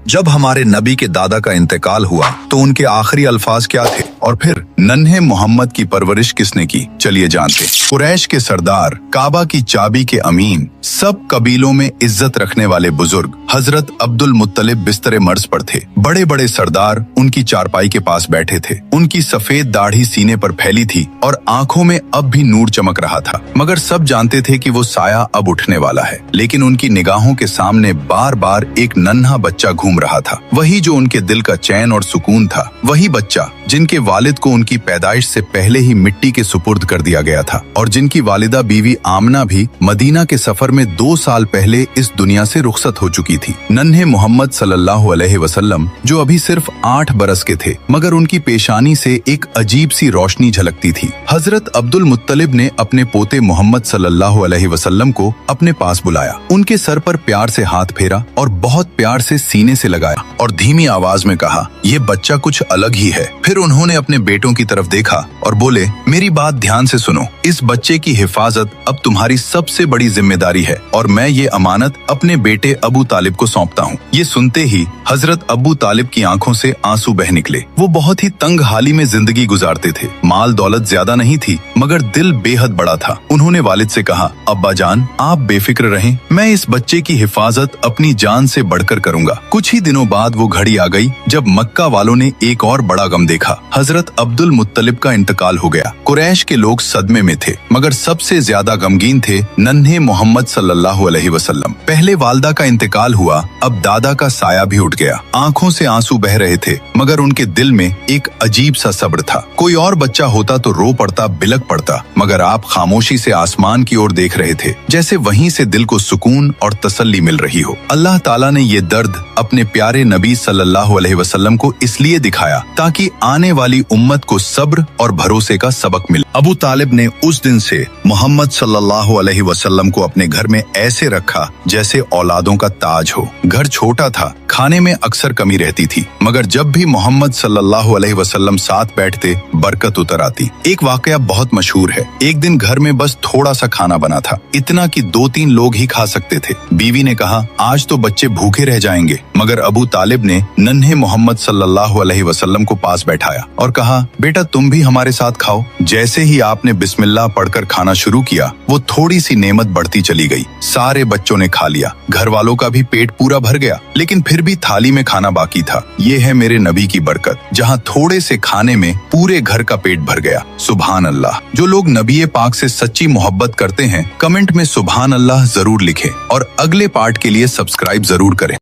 जब हमारे नबी के दादा का इंतकाल हुआ तो उनके आखिरी अल्फाज क्या थे और फिर नन्हे मोहम्मद की परवरिश किसने की, चलिए जानते। कुरैश के सरदार, काबा की चाबी के अमीन, सब कबीलों में इज्जत रखने वाले बुजुर्ग हजरत अब्दुल मुत्तलिब बिस्तरे मर्ज पर थे। बड़े बड़े सरदार उनकी चारपाई के पास बैठे थे। उनकी सफेद दाढ़ी सीने पर फैली थी और आंखों में अब भी नूर चमक रहा था, मगर सब जानते थे कि वो साया अब उठने वाला है। लेकिन उनकी निगाहों के सामने बार बार एक नन्हा बच्चा घूम रहा था, वही जो उनके दिल का चैन और सुकून था, वही बच्चा जिनके वालिद को उनकी पैदाइश से पहले ही मिट्टी के सुपुर्द कर दिया गया था और जिनकी वालिदा बीवी आमना भी मदीना के सफर में 2 साल पहले इस दुनिया से रुखसत हो चुकी थी। नन्हे मोहम्मद सल्लल्लाहु अलैहि वसल्लम जो अभी सिर्फ 8 बरस के थे, मगर उनकी पेशानी से एक अजीब सी रोशनी झलकती थी। हजरत अब्दुल मुत्तलिब ने अपने पोते मोहम्मद सल्लल्लाहु अलैहि वसल्लम को अपने पास बुलाया, उनके सर पर प्यार से हाथ फेरा और बहुत प्यार से सीने से लगाया और धीमी आवाज में कहा, ये बच्चा कुछ अलग ही है। फिर उन्होंने अपने बेटों की तरफ देखा और बोले, मेरी बात ध्यान से सुनो, इस बच्चे की हिफाजत अब तुम्हारी सबसे बड़ी जिम्मेदारी है और मैं ये अमानत अपने बेटे अबू तालिब को सौंपता हूँ। ये सुनते ही हजरत अबू तालिब की आंखों से आंसू बह निकले। वो बहुत ही तंग हाली में जिंदगी गुजारते थे, माल दौलत ज्यादा नहीं थी, मगर दिल बेहद बड़ा था। उन्होंने वालिद से कहा, अब्बा जान आप बेफिक्र रहें, मैं इस बच्चे की हिफाजत अपनी जान से बढ़कर करूंगा। कुछ ही दिनों बाद वो घड़ी आ गई जब मक्का वालों ने एक और बड़ा गम देखा। हजरत अब्दुल मुत्तलिब का इंतकाल हो गया। कुरैश के लोग सदमे में थे, मगर सबसे ज्यादा गमगीन थे नन्हे मोहम्मद सल्लल्लाहु अलैहि वसल्लम। पहले वालदा का इंतकाल हुआ, अब दादा का साया भी उठ गया। आंखों से आंसू बह रहे थे, मगर उनके दिल में एक अजीब सा सब्र था। कोई और बच्चा होता तो रो पड़ता, बिलक पड़ता, मगर आप खामोशी से आसमान की ओर देख रहे थे, जैसे वहीं से दिल को सुकून और तसल्ली मिल रही हो। अल्लाह ताला ने ये दर्द अपने प्यारे नबी सल्लल्लाहु अलैहि वसल्लम को इसलिए दिखाया ताकि आने वाली उम्मत को सब्र और भरोसे का सबक मिले। अबू तालिब ने उस दिन से मोहम्मद सल्लल्लाहु अलैहि वसल्लम को अपने घर में ऐसे रखा जैसे औलादों का ताज हो। घर छोटा था, खाने में अक्सर कमी रहती थी, मगर जब भी मोहम्मद सल्लल्लाहु अलैहि वसल्लम साथ बैठते बरकत उतर आती। एक वाकया बहुत मशहूर है। एक दिन घर में बस थोड़ा सा खाना बना था, इतना कि 2-3 लोग ही खा सकते थे। बीवी ने कहा, आज तो बच्चे भूखे रह जाएंगे, मगर अबू तालिब ने नन्हे मोहम्मद सल्लल्लाहु अलैहि वसल्लम को पास बैठाया और कहा, बेटा तुम भी हमारे साथ खाओ। जैसे ही आपने बिस्मिल्लाह पढ़कर खाना शुरू किया, वो थोड़ी सी नेमत बढ़ती चली गई। सारे बच्चों ने खा लिया, घर वालों का भी पेट पूरा भर गया, लेकिन फिर भी थाली में खाना बाकी था। ये है मेरे नबी की बरकत, जहाँ थोड़े से खाने में पूरे घर का पेट भर गया। सुभान अल्लाह। जो लोग नबी पाक से सच्ची मोहब्बत करते हैं, कमेंट में सुभान अल्लाह जरूर लिखें और अगले पार्ट के लिए सब्सक्राइब जरूर करें।